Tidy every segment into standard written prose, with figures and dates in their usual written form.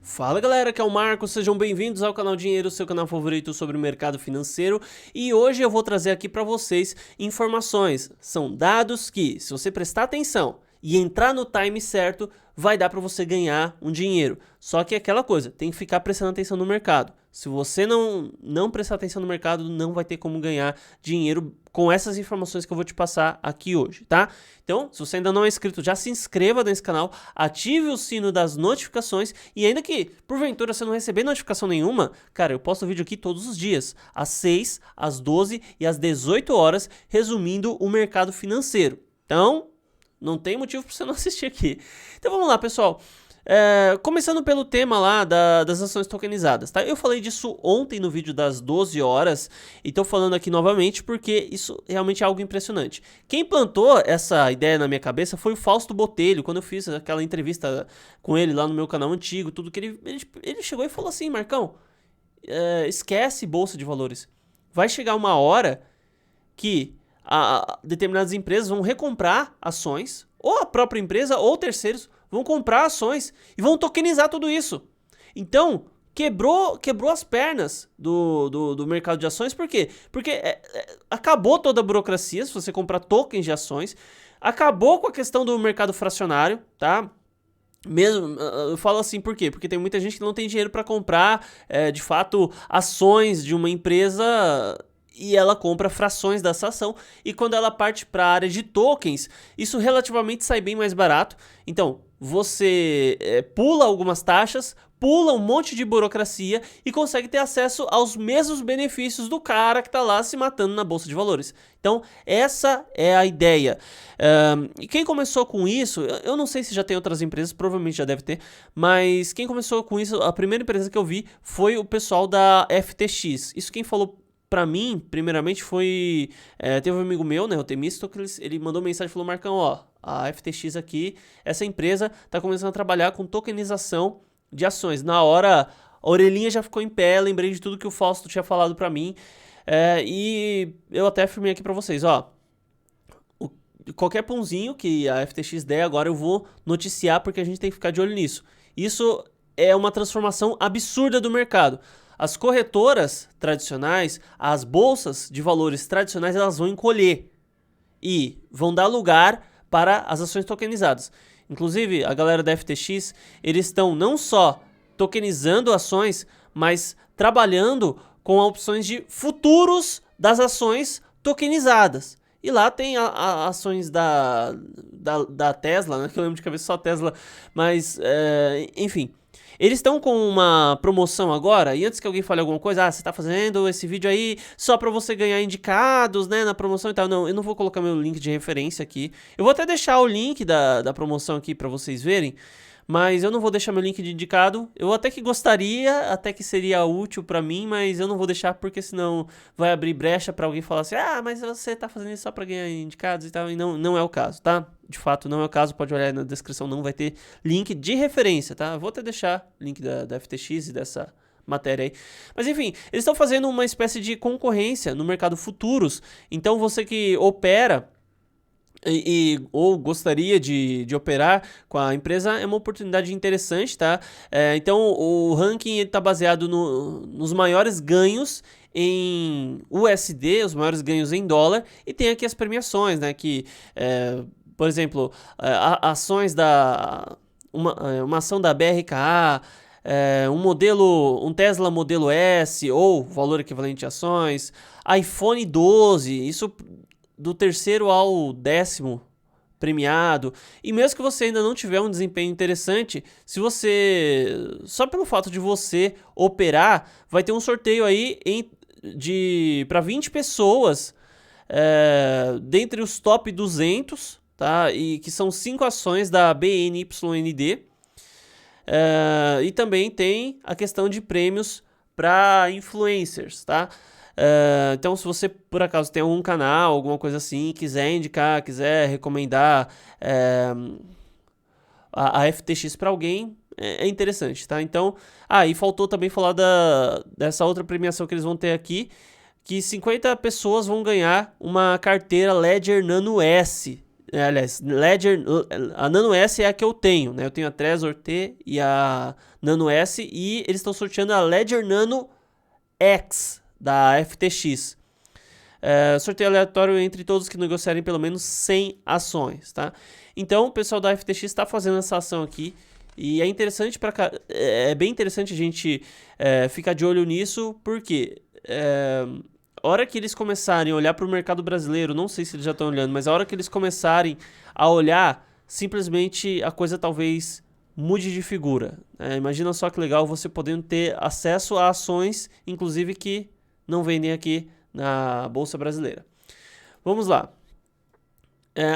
Fala galera, aqui é o Marcos, sejam bem-vindos ao canal Dinheiro, seu canal favorito sobre o mercado financeiro, e hoje eu vou trazer aqui para vocês informações, são dados que, se você prestar atenção e entrar no time certo, vai dar para você ganhar um dinheiro. Só que é aquela coisa, tem que ficar prestando atenção no mercado. Se você não prestar atenção no mercado, não vai ter como ganhar dinheiro com essas informações que eu vou te passar aqui hoje, tá? Então, se você ainda não é inscrito, já se inscreva nesse canal, ative o sino das notificações e ainda que, porventura, você não receber notificação nenhuma, cara, eu posto vídeo aqui todos os dias, às 6, às 12 e às 18 horas, resumindo o mercado financeiro. Então, não tem motivo para você não assistir aqui. Então vamos lá, pessoal. Começando pelo tema lá das ações tokenizadas, tá? Eu falei disso ontem no vídeo das 12 horas e tô falando aqui novamente porque isso realmente é algo impressionante. Quem plantou essa ideia na minha cabeça foi o Fausto Botelho, quando eu fiz aquela entrevista com ele lá no meu canal antigo, tudo que ele chegou e falou assim: Marcão, esquece bolsa de valores. Vai chegar uma hora que determinadas empresas vão recomprar ações, ou a própria empresa ou terceiros vão comprar ações e vão tokenizar tudo isso. Então, quebrou as pernas do mercado de ações. Por quê? Porque acabou toda a burocracia se você comprar tokens de ações, acabou com a questão do mercado fracionário, tá? Mesmo, eu falo assim por quê? Porque tem muita gente que não tem dinheiro para comprar, de fato, ações de uma empresa e ela compra frações dessa ação, e quando ela parte para a área de tokens, isso relativamente sai bem mais barato. Então, você pula algumas taxas, pula um monte de burocracia e consegue ter acesso aos mesmos benefícios do cara que está lá se matando na bolsa de valores. Então, essa é a ideia. E quem começou com isso, eu não sei se já tem outras empresas, provavelmente já deve ter, mas quem começou com isso, a primeira empresa que eu vi foi o pessoal da FTX. Isso quem falou pra mim, primeiramente, foi... teve um amigo meu, né, o Temístocles, ele mandou mensagem e falou: Marcão, ó, a FTX aqui, essa empresa tá começando a trabalhar com tokenização de ações. Na hora, a orelhinha já ficou em pé, lembrei de tudo que o Fausto tinha falado pra mim, e eu até afirmei aqui pra vocês, ó, qualquer pãozinho que a FTX der, agora eu vou noticiar porque a gente tem que ficar de olho nisso. Isso é uma transformação absurda do mercado. As corretoras tradicionais, as bolsas de valores tradicionais, elas vão encolher e vão dar lugar para as ações tokenizadas. Inclusive, a galera da FTX, eles estão não só tokenizando ações, mas trabalhando com opções de futuros das ações tokenizadas. E lá tem ações da Tesla, né? Que eu lembro de cabeça só Tesla, mas enfim. Eles estão com uma promoção agora, e antes que alguém fale alguma coisa, você tá fazendo esse vídeo aí só pra você ganhar indicados, né, na promoção e tal. Não, eu não vou colocar meu link de referência aqui. Eu vou até deixar o link da promoção aqui pra vocês verem, mas eu não vou deixar meu link de indicado. Eu até que gostaria, até que seria útil pra mim, mas eu não vou deixar porque senão vai abrir brecha pra alguém falar assim: mas você tá fazendo isso só pra ganhar indicados e tal, e não é o caso, tá? De fato, não é o caso, pode olhar aí na descrição, não vai ter link de referência, tá? Eu vou até deixar link da FTX e dessa matéria aí. Mas enfim, eles estão fazendo uma espécie de concorrência no mercado futuros. Então você que opera ou gostaria de operar com a empresa, é uma oportunidade interessante, tá? Então o ranking está baseado nos maiores ganhos em USD, os maiores ganhos em dólar, e tem aqui as premiações, né? Que, por exemplo, ações uma ação da BRKA, um Tesla modelo S, ou valor equivalente a ações, iPhone 12, isso do terceiro ao 10º premiado. E mesmo que você ainda não tiver um desempenho interessante, se você, só pelo fato de você operar, vai ter um sorteio aí para 20 pessoas, dentre os top 200, tá? E que são 5 ações da BNYND. E também tem a questão de prêmios para influencers, tá? Então, se você por acaso tem algum canal, alguma coisa assim, quiser indicar, quiser recomendar a FTX para alguém, é interessante, tá? Então, e faltou também falar dessa outra premiação que eles vão ter aqui, que 50 pessoas vão ganhar uma carteira Ledger Nano S aliás, Ledger, a Nano S é a que eu tenho, né? Eu tenho a Trezor T e a Nano S, e eles estão sorteando a Ledger Nano X da FTX. Sorteio aleatório entre todos que negociarem pelo menos 100 ações, tá? Então, o pessoal da FTX está fazendo essa ação aqui, e é interessante é bem interessante a gente ficar de olho nisso, porque a hora que eles começarem a olhar para o mercado brasileiro, não sei se eles já estão olhando, mas a hora que eles começarem a olhar, simplesmente a coisa talvez mude de figura. Imagina só que legal você podendo ter acesso a ações, inclusive que não vendem aqui na Bolsa Brasileira. Vamos lá.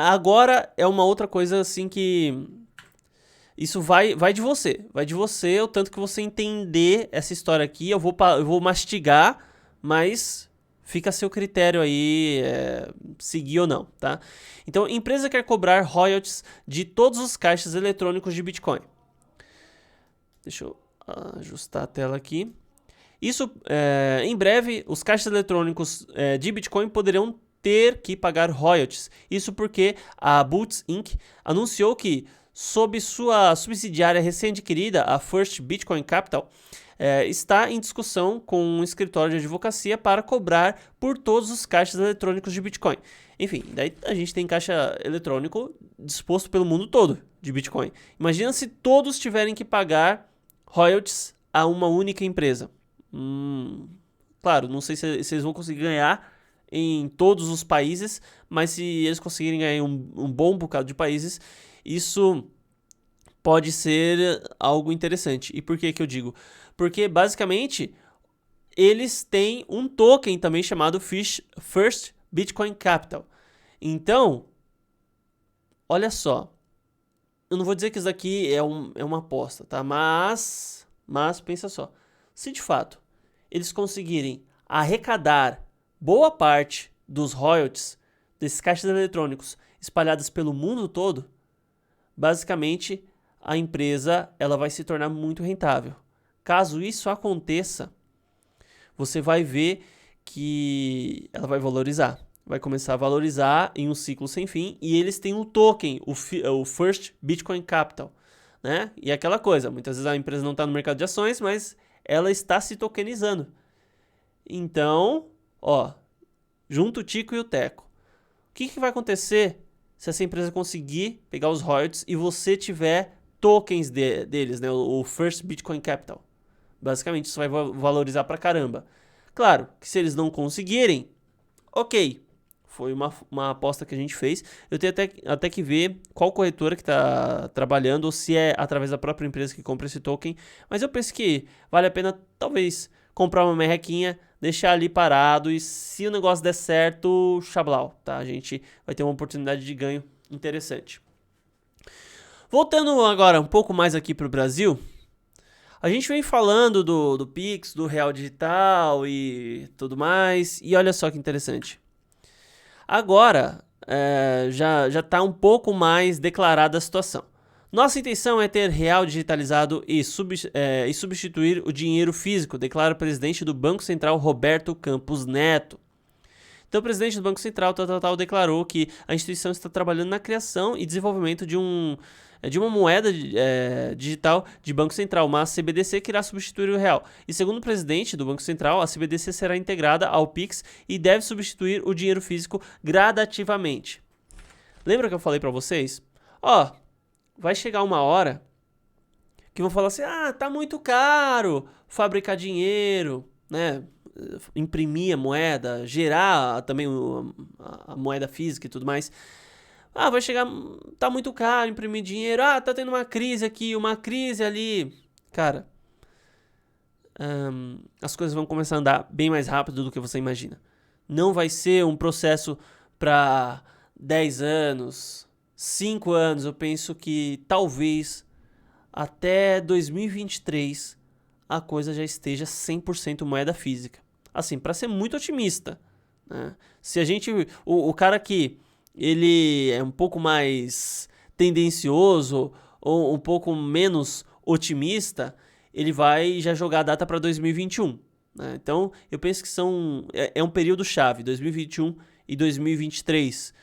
Agora é uma outra coisa assim que... Isso vai de você. Vai de você, o tanto que você entender essa história aqui. Eu vou mastigar, mas fica a seu critério aí seguir ou não, tá? Então, a empresa quer cobrar royalties de todos os caixas eletrônicos de Bitcoin. Deixa eu ajustar a tela aqui. Isso, em breve, os caixas eletrônicos de Bitcoin poderão ter que pagar royalties. Isso porque a Boots Inc. anunciou que, sob sua subsidiária recém-adquirida, a First Bitcoin Capital, está em discussão com um escritório de advocacia para cobrar por todos os caixas eletrônicos de Bitcoin. Enfim, daí a gente tem caixa eletrônico disposto pelo mundo todo de Bitcoin. Imagina se todos tiverem que pagar royalties a uma única empresa. Claro, não sei se eles vão conseguir ganhar em todos os países, mas se eles conseguirem ganhar em um bom bocado de países, isso pode ser algo interessante. E por que eu digo? Porque, basicamente, eles têm um token também chamado First Bitcoin Capital. Então, olha só. Eu não vou dizer que isso daqui é uma aposta, tá? Mas pensa só. Se de fato eles conseguirem arrecadar boa parte dos royalties desses caixas eletrônicos espalhados pelo mundo todo, basicamente a empresa ela vai se tornar muito rentável. Caso isso aconteça, você vai ver que ela vai valorizar. Vai começar a valorizar em um ciclo sem fim, e eles têm um token, o First Bitcoin Capital, né? E aquela coisa, muitas vezes a empresa não está no mercado de ações, mas ela está se tokenizando. Então, junta o Tico e o Teco. O que vai acontecer se essa empresa conseguir pegar os royalties e você tiver tokens deles, né? O First Bitcoin Capital? Basicamente, isso vai valorizar pra caramba. Claro, que se eles não conseguirem, ok. Foi uma aposta que a gente fez. Eu tenho até que ver qual corretora que está trabalhando, ou se é através da própria empresa que compra esse token. Mas eu penso que vale a pena, talvez, comprar uma merrequinha, deixar ali parado, e se o negócio der certo, xablau, tá? A gente vai ter uma oportunidade de ganho interessante. Voltando agora um pouco mais aqui para o Brasil, a gente vem falando do Pix, do Real Digital e tudo mais, e olha só que interessante. Agora, já está um pouco mais declarada a situação. Nossa intenção é ter real digitalizado e substituir o dinheiro físico, declara o presidente do Banco Central, Roberto Campos Neto. Então, o presidente do Banco Central declarou que a instituição está trabalhando na criação e desenvolvimento de uma moeda digital de Banco Central, uma CBDC que irá substituir o real. E segundo o presidente do Banco Central, a CBDC será integrada ao Pix e deve substituir o dinheiro físico gradativamente. Lembra que eu falei para vocês? Vai chegar uma hora que vão falar assim, tá muito caro fabricar dinheiro, né? Imprimir a moeda, gerar também a moeda física e tudo mais. Vai chegar, tá muito caro imprimir dinheiro, tá tendo uma crise aqui, uma crise ali. Cara, as coisas vão começar a andar bem mais rápido do que você imagina. Não vai ser um processo para 10 anos, 5 anos. Eu penso que talvez até 2023 a coisa já esteja 100% moeda física. Assim, para ser muito otimista, né? Se a gente... O cara que ele é um pouco mais tendencioso ou um pouco menos otimista, ele vai já jogar a data para 2021. Né? Então, eu penso que é um período chave, 2021 e 2023.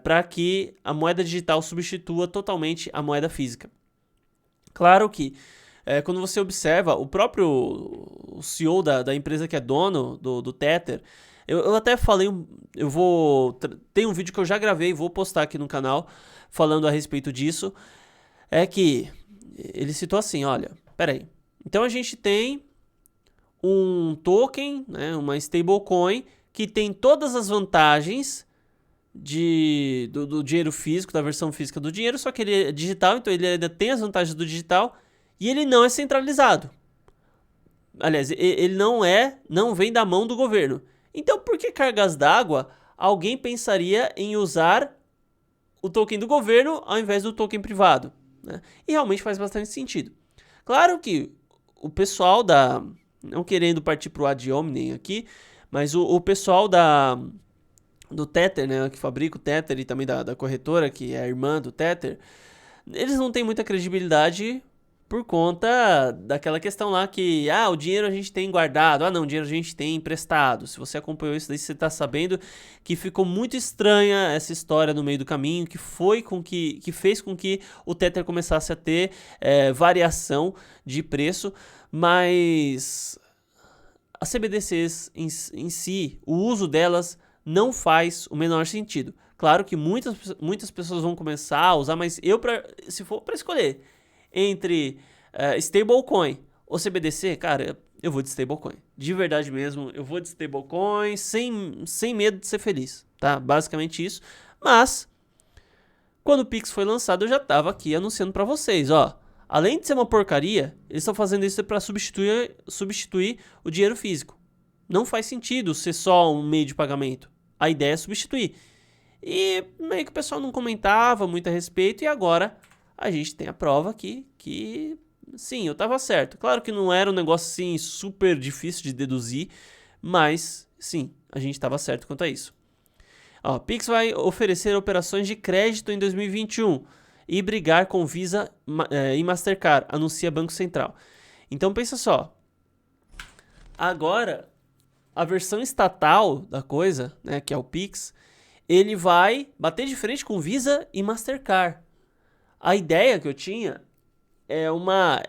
para que a moeda digital substitua totalmente a moeda física. Claro que quando você observa o próprio CEO da empresa que é dono do Tether, eu até falei, tem um vídeo que eu já gravei, vou postar aqui no canal falando a respeito disso, é que ele citou assim, olha, peraí, então a gente tem um token, né, uma stablecoin que tem todas as vantagens do dinheiro físico, da versão física do dinheiro, só que ele é digital, então ele ainda tem as vantagens do digital e ele não é centralizado. Aliás, ele não vem da mão do governo. Então, por que cargas d'água alguém pensaria em usar o token do governo ao invés do token privado? Né? E realmente faz bastante sentido. Claro que o pessoal não querendo partir pro ad hominem aqui, mas o pessoal do Tether, né, que fabrica o Tether e também da corretora, que é a irmã do Tether, eles não têm muita credibilidade por conta daquela questão lá que, o dinheiro a gente tem guardado, não, o dinheiro a gente tem emprestado. Se você acompanhou isso daí, você tá sabendo que ficou muito estranha essa história no meio do caminho, que fez com que o Tether começasse a ter variação de preço, mas as CBDCs em si, o uso delas não faz o menor sentido. Claro que muitas pessoas vão começar a usar, mas se for para escolher entre stablecoin ou CBDC, cara, eu vou de stablecoin. De verdade mesmo, eu vou de stablecoin sem medo de ser feliz, tá? Basicamente isso. Mas, quando o Pix foi lançado, eu já tava aqui anunciando para vocês, ó. Além de ser uma porcaria, eles estão fazendo isso para substituir o dinheiro físico. Não faz sentido ser só um meio de pagamento. A ideia é substituir. E meio que o pessoal não comentava muito a respeito, e agora a gente tem a prova aqui que sim, eu tava certo. Claro que não era um negócio assim super difícil de deduzir, mas sim, a gente tava certo quanto a isso. Ó, Pix vai oferecer operações de crédito em 2021 e brigar com Visa e Mastercard, anuncia Banco Central. Então pensa só, agora a versão estatal da coisa, né, que é o Pix, ele vai bater de frente com Visa e Mastercard. A ideia que eu tinha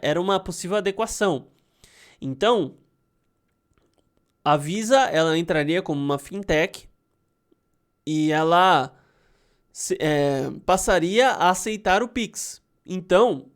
era uma possível adequação. Então, a Visa ela entraria como uma fintech e ela passaria a aceitar o Pix. Então,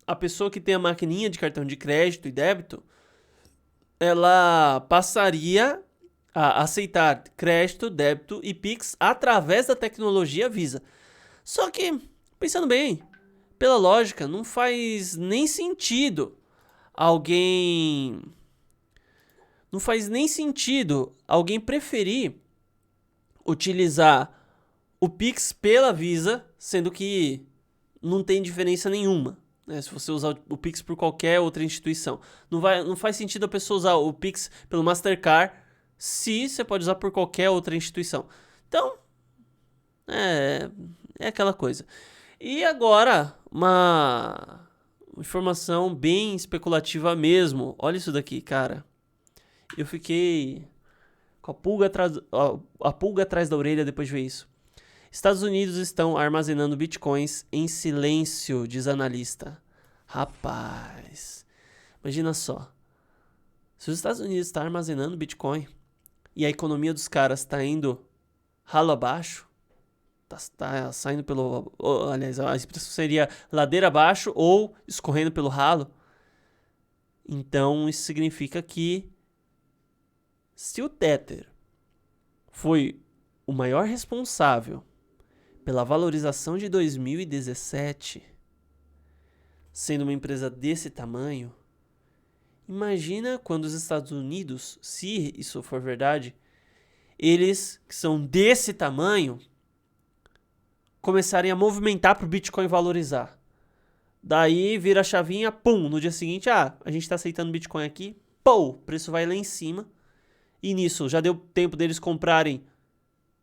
a pessoa que tem a maquininha de cartão de crédito e débito, ela passaria a aceitar crédito, débito e Pix através da tecnologia Visa. Só que, pensando bem, pela lógica, não faz nem sentido alguém preferir utilizar o Pix pela Visa, sendo que não tem diferença nenhuma, né, se você usar o Pix por qualquer outra instituição. Não faz sentido a pessoa usar o Pix pelo Mastercard se você pode usar por qualquer outra instituição. Então, é aquela coisa. E agora, uma informação bem especulativa mesmo. Olha isso daqui, cara. Eu fiquei com a pulga atrás da orelha depois de ver isso. Estados Unidos estão armazenando bitcoins em silêncio, diz analista. Rapaz, imagina só. Se os Estados Unidos estão armazenando bitcoin e a economia dos caras está indo ralo abaixo, tá saindo pelo... aliás, a expressão seria ladeira abaixo ou escorrendo pelo ralo. Então, isso significa que se o Tether foi o maior responsável pela valorização de 2017, sendo uma empresa desse tamanho, imagina quando os Estados Unidos, se isso for verdade, eles que são desse tamanho, começarem a movimentar para o Bitcoin valorizar. Daí vira a chavinha, pum, no dia seguinte, a gente está aceitando Bitcoin aqui, o preço vai lá em cima. E nisso já deu tempo deles comprarem,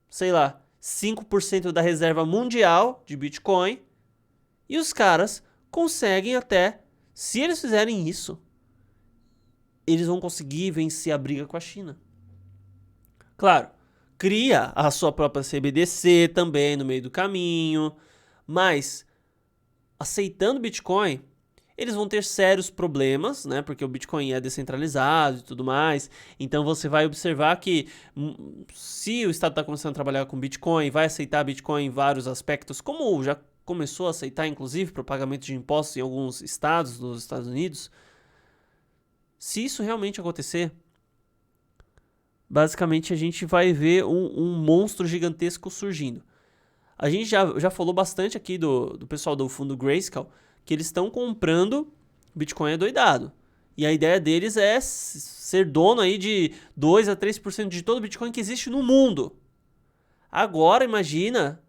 sei lá, 5% da reserva mundial de Bitcoin. E os caras conseguem até, se eles fizerem isso, eles vão conseguir vencer a briga com a China. Claro, cria a sua própria CBDC também no meio do caminho, mas aceitando Bitcoin, eles vão ter sérios problemas, né? Porque o Bitcoin é descentralizado e tudo mais. Então você vai observar que se o Estado está começando a trabalhar com Bitcoin, vai aceitar Bitcoin em vários aspectos, como já começou a aceitar, inclusive, para o pagamento de impostos em alguns estados dos Estados Unidos. Se isso realmente acontecer, basicamente a gente vai ver um monstro gigantesco surgindo. A gente já falou bastante aqui do pessoal do fundo Grayscale, que eles estão comprando Bitcoin adoidado. E a ideia deles é ser dono aí de 2 a 3% de todo o Bitcoin que existe no mundo. Agora imagina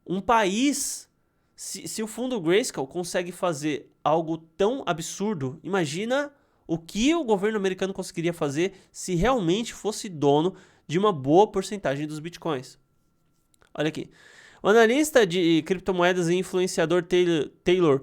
um país, se o fundo Grayscale consegue fazer algo tão absurdo, imagina o que o governo americano conseguiria fazer se realmente fosse dono de uma boa porcentagem dos Bitcoins. Olha aqui. O analista de criptomoedas e influenciador Tyler,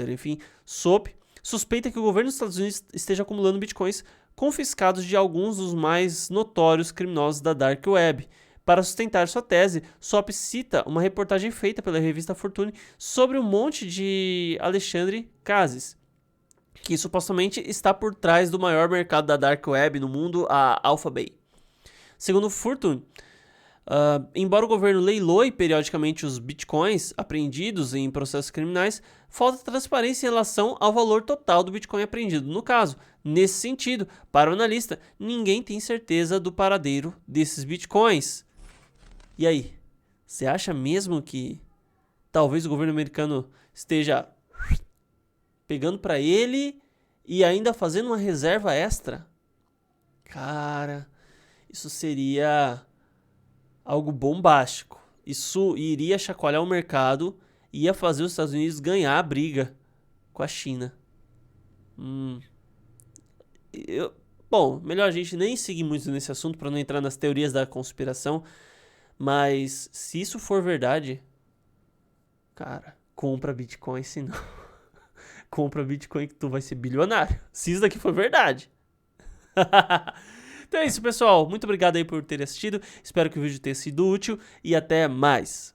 enfim, SOP, suspeita que o governo dos Estados Unidos esteja acumulando bitcoins confiscados de alguns dos mais notórios criminosos da Dark Web. Para sustentar sua tese, SOP cita uma reportagem feita pela revista Fortune sobre um monte de Alexandre Cassis, que supostamente está por trás do maior mercado da Dark Web no mundo, a Alphabay. Segundo Fortune, embora o governo leiloe periodicamente os bitcoins apreendidos em processos criminais, falta transparência em relação ao valor total do bitcoin apreendido. No caso, nesse sentido, para o analista, ninguém tem certeza do paradeiro desses bitcoins. E aí, você acha mesmo que talvez o governo americano esteja pegando para ele e ainda fazendo uma reserva extra? Cara, isso seria algo bombástico. Isso iria chacoalhar o mercado e ia fazer os Estados Unidos ganhar a briga com a China. Bom, melhor a gente nem seguir muito nesse assunto para não entrar nas teorias da conspiração. Mas se isso for verdade, cara, compra Bitcoin, senão compra Bitcoin que tu vai ser bilionário. Se isso daqui for verdade. Então é isso, pessoal. Muito obrigado aí por ter assistido. Espero que o vídeo tenha sido útil e até mais.